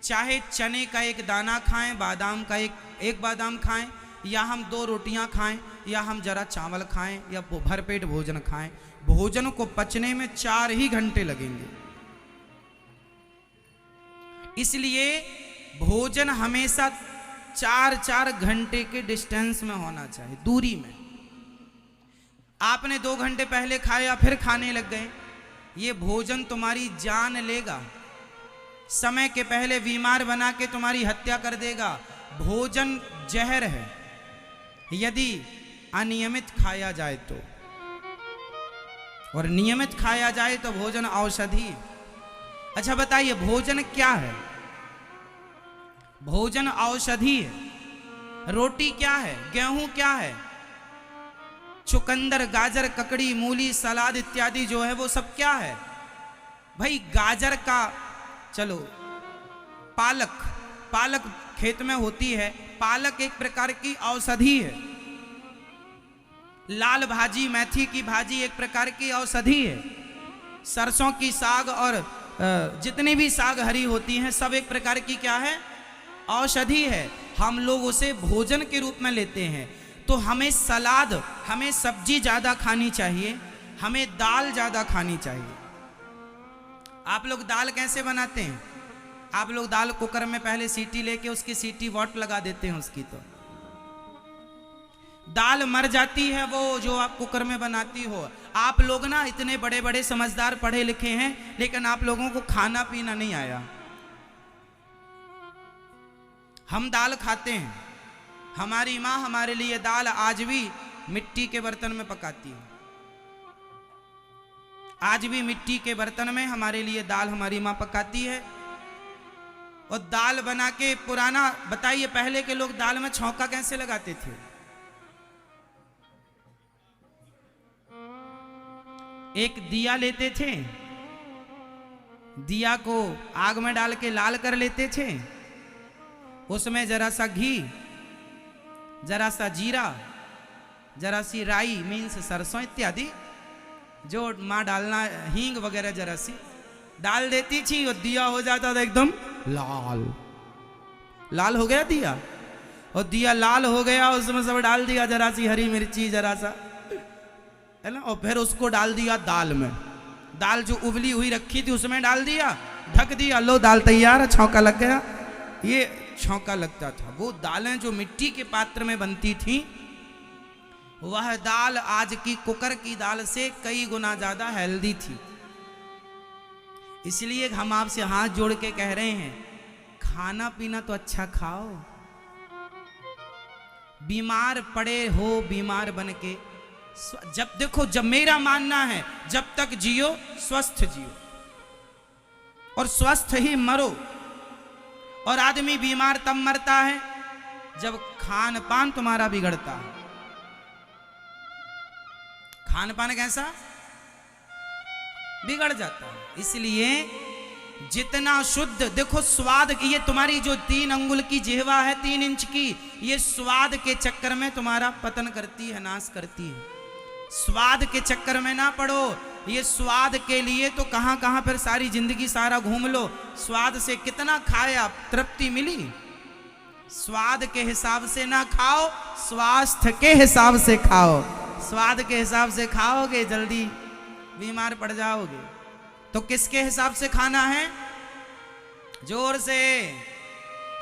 चाहे चने का एक दाना खाएं, बादाम का एक बादाम खाएं, या हम 2 रोटियां खाएं, या हम जरा चावल खाएं, या भरपेट भोजन खाएं, भोजन को पचने में 4 ही घंटे लगेंगे। इसलिए भोजन हमेशा 4-4 घंटे के डिस्टेंस में होना चाहिए, दूरी में। आपने 2 घंटे पहले खाया फिर खाने लग गए, ये भोजन तुम्हारी जान लेगा, समय के पहले बीमार बना के तुम्हारी हत्या कर देगा। भोजन जहर है यदि अनियमित खाया जाए तो, और नियमित खाया जाए तो भोजन औषधि। अच्छा बताइए, भोजन क्या है? भोजन औषधि है। रोटी क्या है? गेहूं क्या है? चुकंदर, गाजर, ककड़ी, मूली, सलाद इत्यादि जो है वो सब क्या है भाई? गाजर का, चलो पालक खेत में होती है, पालक एक प्रकार की औषधि है। लाल भाजी, मेथी की भाजी एक प्रकार की औषधि है। सरसों की साग और जितनी भी साग हरी होती हैं सब एक प्रकार की क्या है? औषधि है। हम लोग उसे भोजन के रूप में लेते हैं। तो हमें सलाद, हमें सब्जी ज़्यादा खानी चाहिए, हमें दाल ज़्यादा खानी चाहिए। आप लोग दाल कैसे बनाते हैं? आप लोग दाल कुकर में पहले सीटी लेके उसकी सीटी वॉट लगा देते हैं उसकी, तो दाल मर जाती है वो जो आप कुकर में बनाती हो। आप लोग ना इतने बड़े बड़े समझदार पढ़े लिखे हैं, लेकिन आप लोगों को खाना पीना नहीं आया। हम दाल खाते हैं, हमारी माँ हमारे लिए दाल आज भी मिट्टी के बर्तन में पकाती है। आज भी मिट्टी के बर्तन में हमारे लिए दाल हमारी माँ पकाती है। और दाल बना के पुराना, बताइए पहले के लोग दाल में छौंका कैसे लगाते थे? एक दिया लेते थे, दिया को आग में डाल के लाल कर लेते थे, उसमें जरा सा घी, जरा सा जीरा, जरा सी राई मीन्स सरसों इत्यादि जो माँ डालना, हींग वगैरह जरा सी डाल देती थी, और दिया हो जाता था एकदम लाल। लाल हो गया दिया, और दिया लाल हो गया, उसमें सब डाल दिया जरा सी हरी मिर्ची, जरा सा, है ना, और फिर उसको डाल दिया दाल में। दाल जो उबली हुई रखी थी उसमें डाल दिया, ढक दिया, लो दाल तैयार, छौंका लग गया। ये छौंका लगता था। वो दालें जो मिट्टी के पात्र में बनती थी, वह दाल आज की कुकर की दाल से कई गुना ज्यादा हेल्दी थी। इसलिए हम आपसे हाथ जोड़ के कह रहे हैं, खाना पीना तो अच्छा खाओ। बीमार पड़े हो, बीमार बन के, जब देखो, जब मेरा मानना है जब तक जियो स्वस्थ जियो, और स्वस्थ ही मरो। और आदमी बीमार तब मरता है जब खान पान तुम्हारा बिगड़ता है। खान पान कैसा बिगड़ जाता है। इसलिए जितना शुद्ध, देखो स्वाद, ये तुम्हारी जो 3 अंगुल की जिह्वा है, 3 इंच की, ये स्वाद के चक्कर में तुम्हारा पतन करती है, नाश करती है। स्वाद के चक्कर में ना पड़ो। ये स्वाद के लिए तो कहां कहां फिर सारी जिंदगी सारा घूम लो, स्वाद से कितना खाया, तृप्ति मिली? स्वाद के हिसाब से ना खाओ, स्वास्थ्य के हिसाब से खाओ। स्वाद के हिसाब से खाओगे जल्दी बीमार पड़ जाओगे। तो किसके हिसाब से खाना है? जोर से,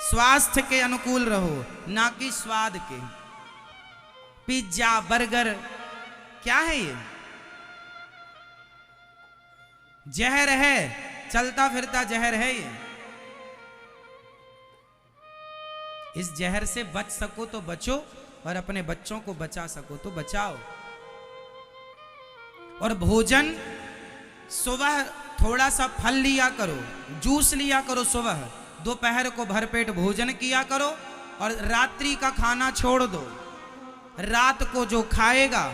स्वास्थ्य के अनुकूल रहो, ना कि स्वाद के। पिज्जा, बर्गर क्या है? ये जहर है, चलता फिरता जहर है ये। इस जहर से बच सको तो बचो, और अपने बच्चों को बचा सको तो बचाओ। और भोजन, सुबह थोड़ा सा फल लिया करो, जूस लिया करो सुबह, दोपहर को भरपेट भोजन किया करो, और रात्रि का खाना छोड़ दो। रात को जो खाएगा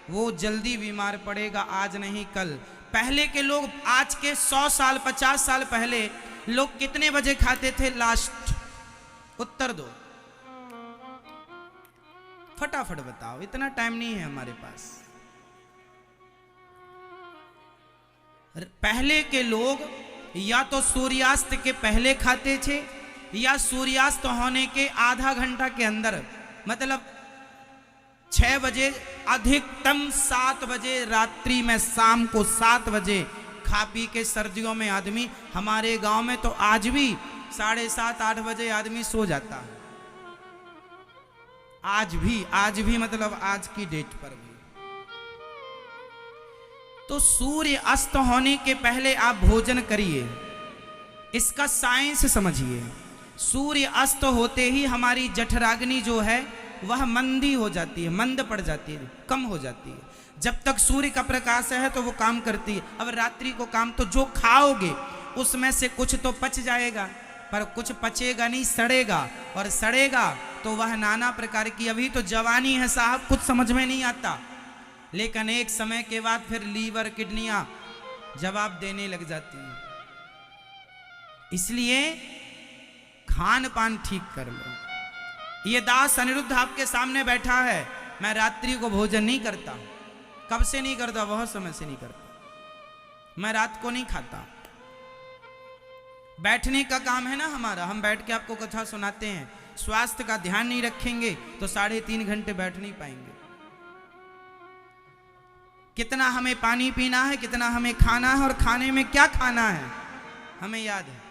वो जल्दी बीमार पड़ेगा, आज नहीं कल। पहले के लोग, आज के 100 साल 50 साल पहले लोग कितने बजे खाते थे? लास्ट उत्तर दो, फटाफट बताओ, इतना टाइम नहीं है हमारे पास। पहले के लोग या तो सूर्यास्त के पहले खाते थे या सूर्यास्त होने के आधा घंटा के अंदर, मतलब 6 बजे, अधिकतम 7 बजे रात्रि में, शाम को 7 बजे खा पी के सर्दियों में आदमी, हमारे गांव में तो आज भी 7:30-8 बजे आदमी सो जाता है। आज भी मतलब आज की डेट पर भी। तो सूर्य अस्त होने के पहले आप भोजन करिए, इसका साइंस समझिए। सूर्य अस्त होते ही हमारी जठराग्नि जो है वह मंदी हो जाती है, मंद पड़ जाती है, कम हो जाती है। जब तक सूर्य का प्रकाश है तो वो काम करती है। अब रात्रि को काम, तो जो खाओगे उसमें से कुछ तो पच जाएगा, पर कुछ पचेगा नहीं, सड़ेगा, और सड़ेगा तो वह नाना प्रकार की, अभी तो जवानी है साहब, कुछ समझ में नहीं आता, लेकिन एक समय के बाद फिर लीवर, किडनियां जवाब देने लग जाती हैं। इसलिए खान पान ठीक कर लो। ये दास अनिरुद्ध आपके सामने बैठा है, मैं रात्रि को भोजन नहीं करता। कब से नहीं करता? बहुत समय से नहीं करता। मैं रात को नहीं खाता। बैठने का काम है ना हमारा, हम बैठ के आपको कथा सुनाते हैं। स्वास्थ्य का ध्यान नहीं रखेंगे तो 3.5 घंटे बैठ नहीं पाएंगे। कितना हमें पानी पीना है, कितना हमें खाना है, और खाने में क्या खाना है हमें याद है,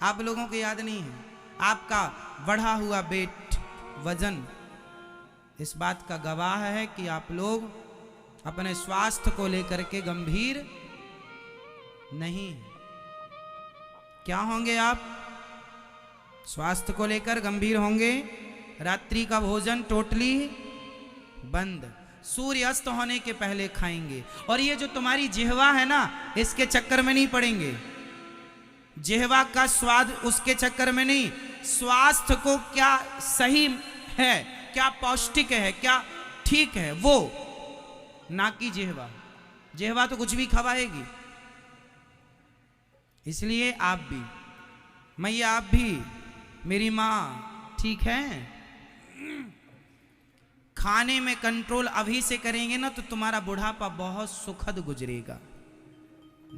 आप लोगों को याद नहीं है। आपका बढ़ा हुआ वेट, वजन इस बात का गवाह है कि आप लोग अपने स्वास्थ्य को लेकर के गंभीर नहीं। क्या होंगे आप? स्वास्थ्य को लेकर गंभीर होंगे। रात्रि का भोजन टोटली बंद, सूर्य अस्त होने के पहले खाएंगे। और ये जो तुम्हारी जिह्वा है ना, इसके चक्कर में नहीं पड़ेंगे। जिह्वा का स्वाद, उसके चक्कर में नहीं। स्वास्थ्य को क्या सही है, क्या पौष्टिक है, क्या ठीक है, वो ना कि जिह्वा। जिह्वा तो कुछ भी खवाएगी। इसलिए आप भी, मैया आप भी, मेरी माँ, ठीक है, खाने में कंट्रोल अभी से करेंगे ना तो तुम्हारा बुढ़ापा बहुत सुखद गुजरेगा।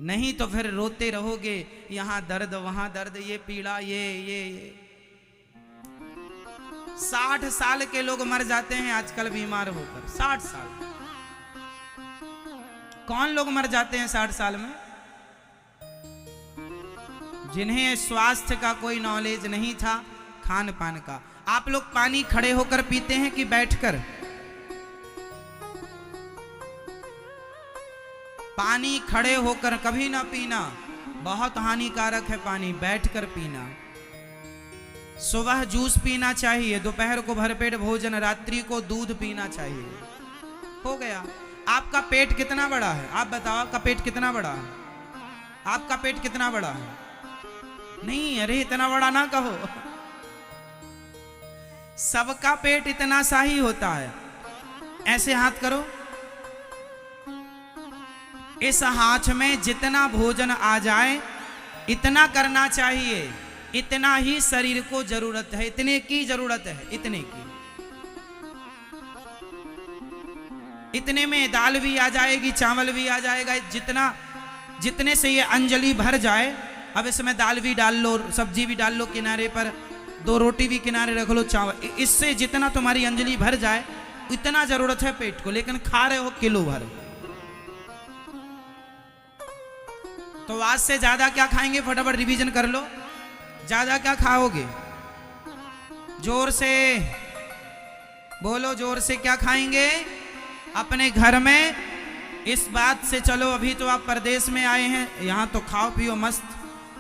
नहीं तो फिर रोते रहोगे, यहां दर्द, वहां दर्द, ये पीड़ा, ये 60 साल के लोग मर जाते हैं आजकल बीमार होकर। 60 साल कौन लोग मर जाते हैं 60 साल में? जिन्हें स्वास्थ्य का कोई नॉलेज नहीं था, खान पान का। आप लोग पानी खड़े होकर पीते हैं कि बैठकर? पानी खड़े होकर कभी ना पीना, बहुत हानिकारक है पानी बैठकर पीना। सुबह जूस पीना चाहिए, दोपहर को भरपेट भोजन, रात्रि को दूध पीना चाहिए। हो गया। आपका पेट कितना बड़ा है? आप बताओ, आपका पेट कितना बड़ा है? आपका पेट कितना बड़ा है? नहीं, अरे इतना बड़ा ना कहो। सबका पेट इतना सा ही होता है। ऐसे हाथ करो, इस हाथ में जितना भोजन आ जाए इतना करना चाहिए। इतना ही शरीर को जरूरत है, इतने की जरूरत है, इतने की। इतने में दाल भी आ जाएगी, चावल भी आ जाएगा। जितने से ये अंजलि भर जाए, अब इसमें दाल भी डाल लो, सब्जी भी डाल लो, किनारे पर 2 रोटी भी किनारे रख लो, चावल। इससे जितना तुम्हारी अंजलि भर जाए इतना जरूरत है पेट को, लेकिन खा रहे हो किलो भर। तो आज से ज्यादा क्या खाएंगे? फटाफट रिवीजन कर लो। ज्यादा क्या खाओगे? जोर से बोलो, जोर से क्या खाएंगे? अपने घर में इस बात से चलो, अभी तो आप परदेश में आए हैं, यहां तो खाओ पियो मस्त,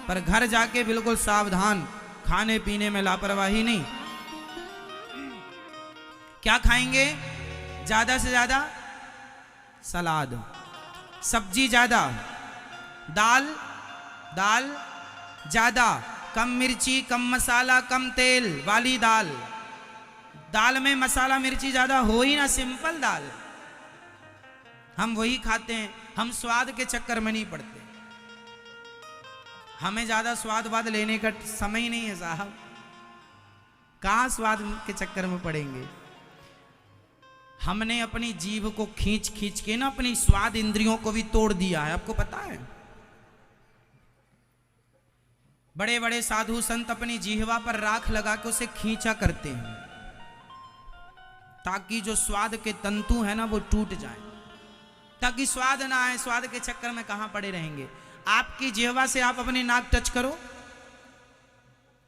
पर घर जाके बिल्कुल सावधान, खाने पीने में लापरवाही नहीं। क्या खाएंगे? ज्यादा से ज्यादा सलाद, सब्जी ज्यादा, दाल ज्यादा, कम मिर्ची, कम मसाला, कम तेल वाली दाल। दाल में मसाला मिर्ची ज्यादा हो ही ना, सिंपल दाल। हम वही खाते हैं, हम स्वाद के चक्कर में नहीं पड़ते। हमें ज्यादा स्वाद वाद लेने का समय ही नहीं है साहब। कहां स्वाद के चक्कर में पड़ेंगे? हमने अपनी जीभ को खींच खींच के ना अपनी स्वाद इंद्रियों को भी तोड़ दिया है, आपको पता है? बड़े बड़े साधु संत अपनी जिह्वा पर राख लगा के उसे खींचा करते हैं, ताकि जो स्वाद के तंतु है ना वो टूट जाए, ताकि स्वाद ना आए। स्वाद के चक्कर में कहां पड़े रहेंगे। आपकी जिह्वा से आप अपनी नाक टच करो,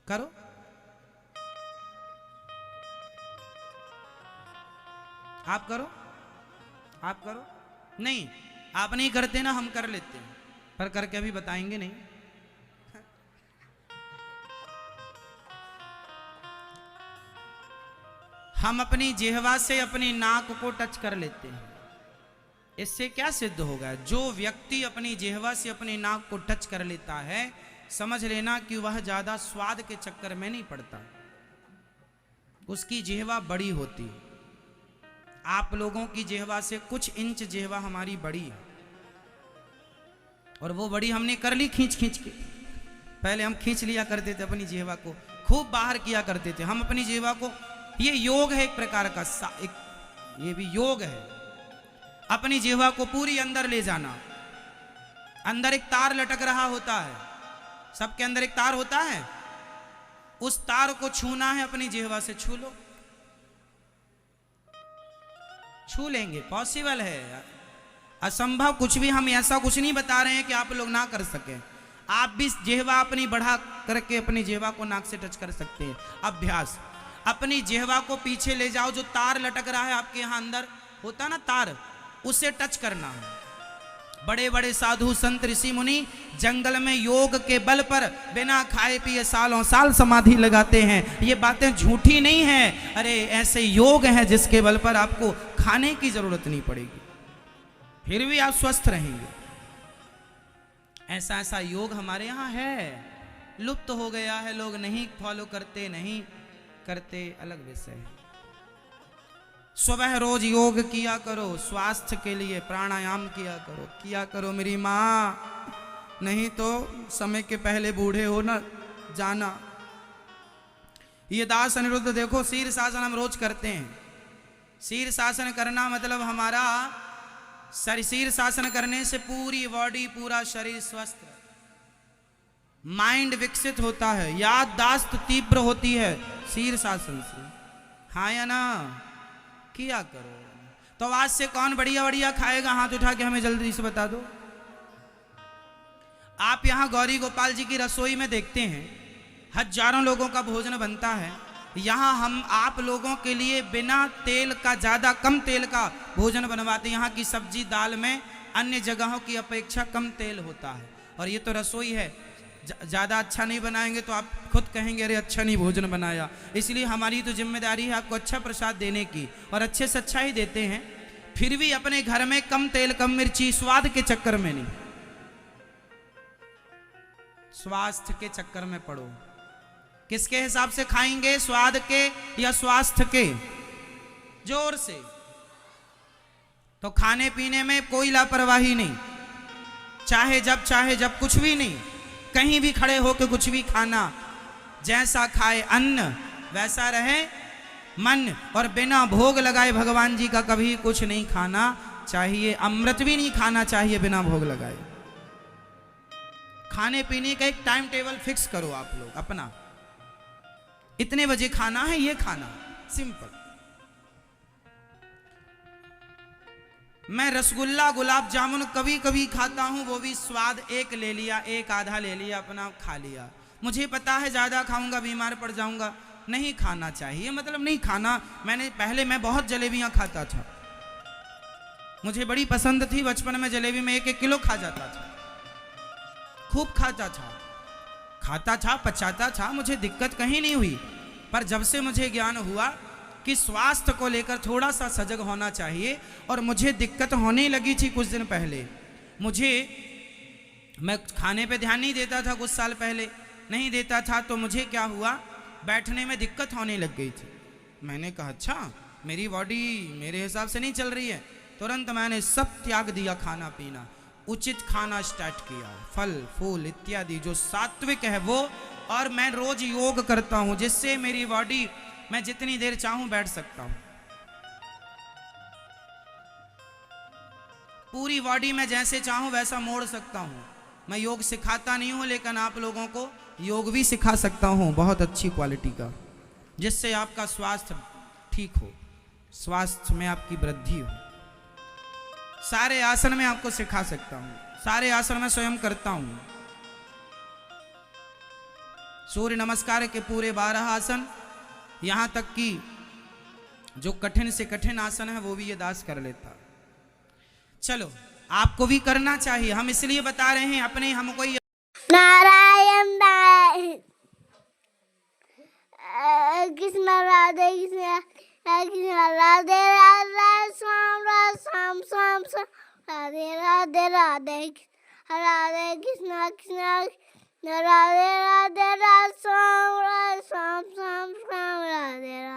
करो। आप करो, आप करो। नहीं, आप नहीं करते ना, हम कर लेते हैं, पर करके अभी बताएंगे नहीं। हम अपनी जिह्वा से अपनी नाक को टच कर लेते हैं। इससे क्या सिद्ध होगा? जो व्यक्ति अपनी जिह्वा से अपनी नाक को टच कर लेता है, समझ लेना कि वह ज्यादा स्वाद के चक्कर में नहीं पड़ता, उसकी जिह्वा बड़ी होती है। आप लोगों की जिह्वा से कुछ इंच जिह्वा हमारी बड़ी है, और वो बड़ी हमने कर ली खींच खींच के। पहले हम खींच लिया करते थे अपनी जिह्वा को, खूब बाहर किया करते थे हम अपनी जिह्वा को। ये योग है एक प्रकार का, ये भी योग है। अपनी जिह्वा को पूरी अंदर ले जाना। अंदर एक तार लटक रहा होता है, सबके अंदर एक तार होता है, उस तार को छूना है अपनी जिह्वा से। छू लो, छू लेंगे, पॉसिबल है। असंभव कुछ भी, हम ऐसा कुछ नहीं बता रहे हैं कि आप लोग ना कर सके। आप भी जिह्वा अपनी बढ़ा करके अपनी जिह्वा को नाक से टच कर सकते हैं। अभ्यास, अपनी जिह्वा को पीछे ले जाओ, जो तार लटक रहा है आपके यहां अंदर होता ना तार, उसे टच करना है। बड़े बड़े साधु संत ऋषि मुनि जंगल में योग के बल पर बिना खाए पिए सालों साल समाधि लगाते हैं। ये बातें झूठी नहीं है। अरे ऐसे योग है जिसके बल पर आपको खाने की जरूरत नहीं पड़ेगी, फिर भी आप स्वस्थ रहेंगे। ऐसा ऐसा योग हमारे यहाँ है, लुप्त हो गया है, लोग नहीं फॉलो करते, नहीं करते, अलग विषय है। सुबह रोज योग किया करो, स्वास्थ्य के लिए प्राणायाम किया करो मेरी माँ, नहीं तो समय के पहले बूढ़े हो ना जाना। ये दास अनिरुद्ध देखो, शीर्षासन हम रोज करते हैं। शीर्षासन करना मतलब हमारा शीर्षासन करने से पूरी बॉडी, पूरा शरीर स्वस्थ, माइंड विकसित होता है, याददाश्त तीव्र होती है शीर्षासन से। हाँ या ना? किया करो। तो आज से कौन बढ़िया बढ़िया खाएगा? हाथ उठा के हमें जल्दी से बता दो। आप यहां गौरी गोपाल जी की रसोई में देखते हैं, हजारों लोगों का भोजन बनता है। यहां हम आप लोगों के लिए बिना तेल का, ज्यादा कम तेल का भोजन बनवाते हैं। यहाँ की सब्जी दाल में अन्य जगहों की अपेक्षा कम तेल होता है। और ये तो रसोई है, ज़्यादा अच्छा नहीं बनाएंगे तो आप खुद कहेंगे अरे अच्छा नहीं भोजन बनाया। इसलिए हमारी तो जिम्मेदारी है आपको अच्छा प्रसाद देने की, और अच्छे से अच्छा ही देते हैं। फिर भी अपने घर में कम तेल कम मिर्ची, स्वाद के चक्कर में नहीं, स्वास्थ्य के चक्कर में पड़ो। किसके हिसाब से खाएंगे? स्वाद के या स्वास्थ्य के? जोर से। तो खाने पीने में कोई लापरवाही नहीं, चाहे जब कुछ भी नहीं, कहीं भी खड़े होकर कुछ भी खाना। जैसा खाए अन्न वैसा रहे मन, और बिना भोग लगाए भगवान जी का कभी कुछ नहीं खाना चाहिए। अमृत भी नहीं खाना चाहिए बिना भोग लगाए। खाने पीने का एक टाइम टेबल फिक्स करो आप लोग अपना, इतने बजे खाना है, ये खाना, सिंपल। मैं रसगुल्ला गुलाब जामुन कभी कभी खाता हूं, वो भी स्वाद, एक ले लिया, एक आधा ले लिया, अपना खा लिया। मुझे पता है ज्यादा खाऊंगा बीमार पड़ जाऊंगा, नहीं खाना चाहिए, मतलब नहीं खाना। पहले मैं बहुत जलेबियां खाता था, मुझे बड़ी पसंद थी। बचपन में जलेबी में 1-1 किलो खा जाता था, खूब खाता था, पचाता था, मुझे दिक्कत कहीं नहीं हुई। पर जब से मुझे ज्ञान हुआ कि स्वास्थ्य को लेकर थोड़ा सा सजग होना चाहिए, और मुझे दिक्कत होने लगी थी कुछ दिन पहले। मैं खाने पे ध्यान नहीं देता था, कुछ साल पहले नहीं देता था, तो मुझे क्या हुआ, बैठने में दिक्कत होने लग गई थी। मैंने कहा अच्छा, मेरी बॉडी मेरे हिसाब से नहीं चल रही है। तुरंत मैंने सब त्याग दिया, खाना पीना, उचित खाना स्टार्ट किया, फल फूल इत्यादि जो सात्विक है वो। और मैं रोज योग करता हूं, जिससे मेरी बॉडी, मैं जितनी देर चाहूं बैठ सकता हूं, पूरी बॉडी में जैसे चाहूं वैसा मोड़ सकता हूं। मैं योग सिखाता नहीं हूं, लेकिन आप लोगों को योग भी सिखा सकता हूँ बहुत अच्छी क्वालिटी का, जिससे आपका स्वास्थ्य ठीक हो, स्वास्थ्य में आपकी वृद्धि हो। सारे आसन मैं आपको सिखा सकता हूँ, सारे आसन मैं स्वयं करता हूँ। सूर्य नमस्कार के पूरे 12 आसन, यहाँ तक कि जो कठिन से कठिन आसन है वो भी ये दास कर लेता। चलो आपको भी करना चाहिए, हम इसलिए बता रहे हैं, अपने हमको नारायण नारायण कृष्ण राधे कृष्ण कृष्ण राधे राधे श्याम श्याम श्याम श्याम राधे राधे राधे राधे कृष्ण कृष्ण राधे राधे राधे श्याम श्याम श्याम राधे राधे।